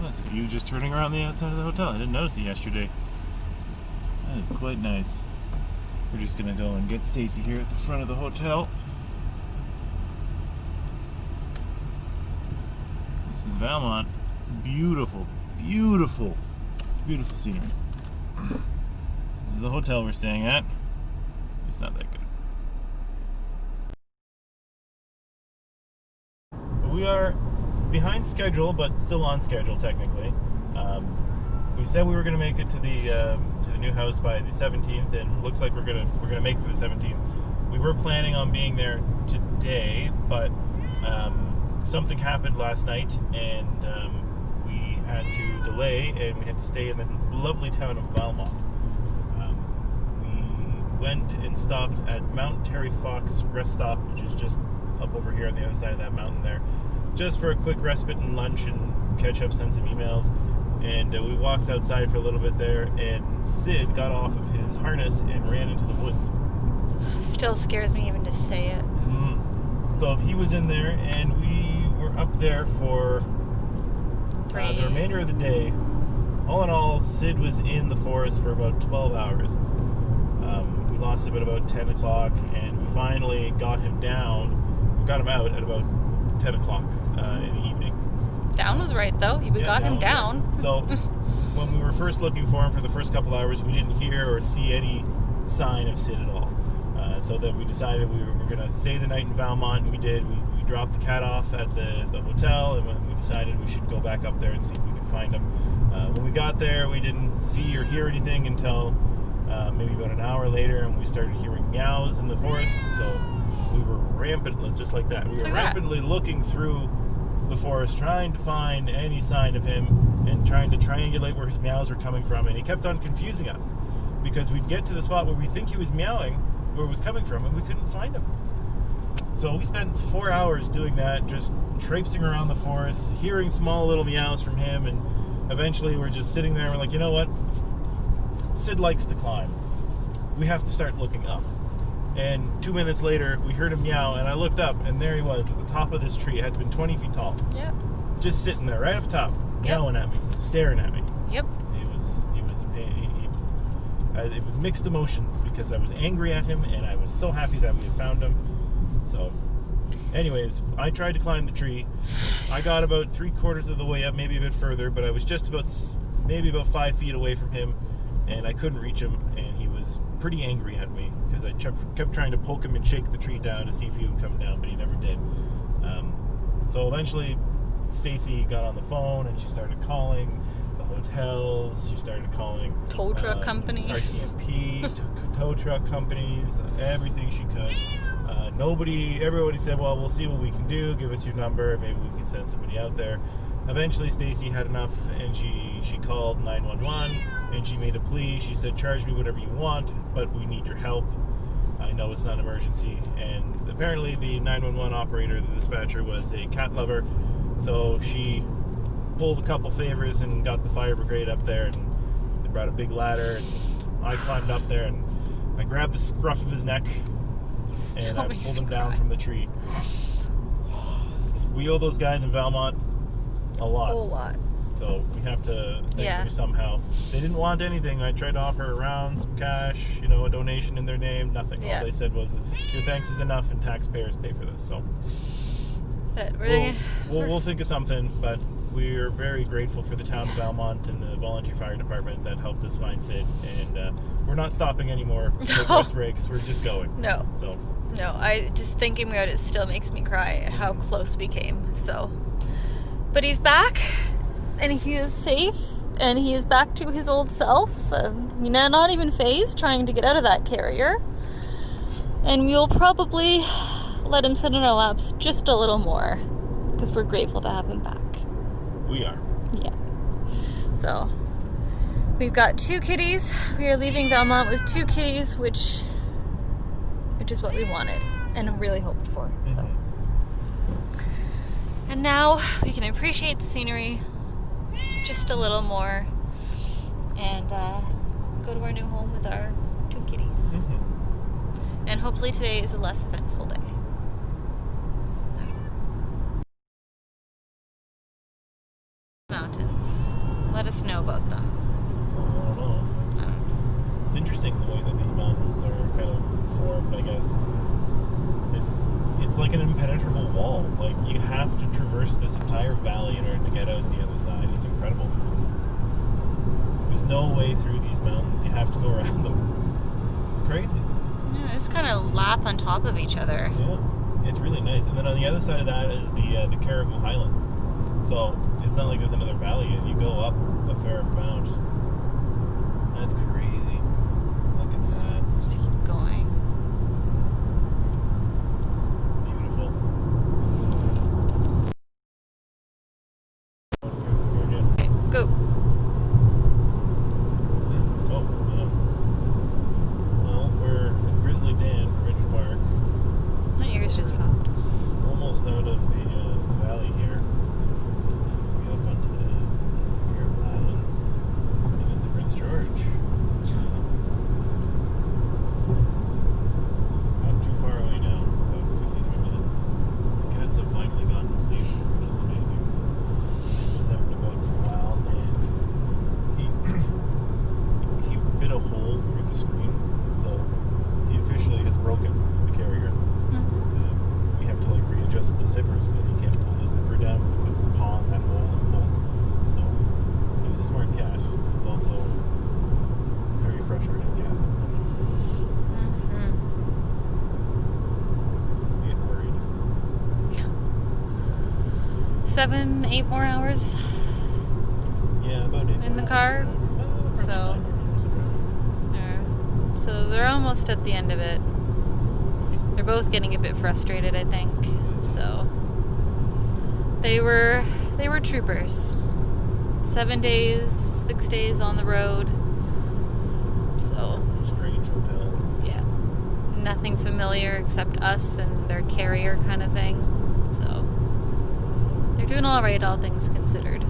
That's a view just turning around the outside of the hotel. I didn't notice it yesterday. That is quite nice. We're just gonna go and get Stacy here at the front of the hotel. This is Valemount. Beautiful, beautiful, beautiful scenery. This is the hotel we're staying at. It's not that good. We are behind schedule, but still on schedule technically. We said we were going to make it to the new house by the 17th, and looks like we're gonna make it for the 17th. We were planning on being there today, but something happened last night, and we had to delay, and we had to stay in the lovely town of Valemount. We went and stopped at Mount Terry Fox rest stop, which is just up over here on the other side of that mountain there, just for a quick respite and lunch and catch up, send some emails. And we walked outside for a little bit there, and Sid got off of his harness and ran into the woods. Still scares me even to say it. So he was in there, and we were up there for the remainder of the day. All in all, Sid was in the forest for about 12 hours. We lost him at about 10 o'clock, and we finally got him down. We got him out at about 10 o'clock in the evening. Down was right, though. We got him down. Right. So when we were first looking for him for the first couple hours, we didn't hear or see any sign of Sid at all. So then we decided we were going to stay the night in Valemount. We did. We dropped the cat off at the hotel, and we decided we should go back up there and see if we could find him. When we got there, we didn't see or hear anything until maybe about an hour later, and we started hearing meows in the forest. So we were rampantly, just like that, we were rampantly looking through the forest, trying to find any sign of him and trying to triangulate where his meows were coming from. And he kept on confusing us, because we'd get to the spot where we think he was meowing, where it was coming from, and we couldn't find him. So we spent 4 hours doing that, just traipsing around the forest, hearing small little meows from him, and eventually we're just sitting there and we're like, you know what? Sid likes to climb. We have to start looking up. And 2 minutes later, we heard him meow, and I looked up, and there he was at the top of this tree. It had to have been 20 feet tall. Yep. Just sitting there, right up top, meowing at me, staring at me. Yep. It was mixed emotions, because I was angry at him, and I was so happy that we had found him. So, anyways, I tried to climb the tree. I got about 3/4 of the way up, maybe a bit further, but I was just about 5 feet away from him, and I couldn't reach him, and he was pretty angry at me, because I kept trying to poke him and shake the tree down to see if he would come down, but he never did. So eventually, Stacy got on the phone, and she started calling the hotels. She started calling tow truck companies, RCMP, tow truck companies, everything she could. Everybody said, well, we'll see what we can do. Give us your number. Maybe we can send somebody out there. Eventually, Stacy had enough, and she called 911, and she made a plea. She said, charge me whatever you want, but we need your help. I know it's not an emergency. And apparently the 911 operator, the dispatcher, was a cat lover, so she pulled a couple favors and got the fire brigade up there, and they brought a big ladder, and I climbed up there, and I grabbed the scruff of his neck, and I pulled him down from the tree. We owe those guys in Valemount a lot. A whole lot. So we have to thank them somehow. They didn't want anything. I tried to offer around some cash, a donation in their name. Nothing. Yeah. All they said was, your thanks is enough, and taxpayers pay for this. So we'll think of something, but we're very grateful for the town of Valemount and the volunteer fire department that helped us find Sid, and we're not stopping anymore. No rest breaks. We're just going. No. So. No, I just thinking about it still makes me cry how close we came. So, but he's back, and he is safe, and he is back to his old self. Not even phased, trying to get out of that carrier. And we'll probably let him sit in our laps just a little more, because we're grateful to have him back. We are. Yeah. So, we've got 2 kitties. We are leaving Valemount with 2 kitties, which is what we wanted and really hoped for. Mm-hmm. So, and now we can appreciate the scenery just a little more, and go to our new home with our 2 kitties. Mm-hmm. And hopefully today is a less eventful day. Mountains. Let us know about them. Well, I don't know. It's interesting the way that these mountains are kind of formed, I guess. It's like an impenetrable wall. Like, you have to traverse this entire valley in order to get out on the other side. It's incredible. There's no way through these mountains. You have to go around them. It's crazy. Yeah, it's kind of lap on top of each other. Yeah, it's really nice. And then on the other side of that is the Caribou Highlands. So it's not like there's another valley. You go up a fair amount. That's crazy. Look at that. Just keep going. Beautiful. Let's go again. Okay, go. Oh, well, we're in Grizzly Dan, Ridge Park. My ears just popped. Almost out of the valley here. We up onto the Caribou Highlands and into Prince George. Not too far away now, about 53 minutes. The cats have finally gone to sleep, which is amazing. He was having to go out for a while, and he bit a hole through the screen, so he officially has broken the carrier. We have to like readjust the zipper so that he can't pull the zipper down when he puts his paw in that hole and pulls. So he's a smart cat. He's also a very frustrating cat at the moment. Get worried. 7, 8 more hours. Yeah, about it. In the car? So- So they're almost at the end of it. They're both getting a bit frustrated, I think. So they were troopers. 7 days, 6 days on the road. So Strange hotels. yeah, nothing familiar except us and their carrier kind of thing. So they're doing all right, all things considered.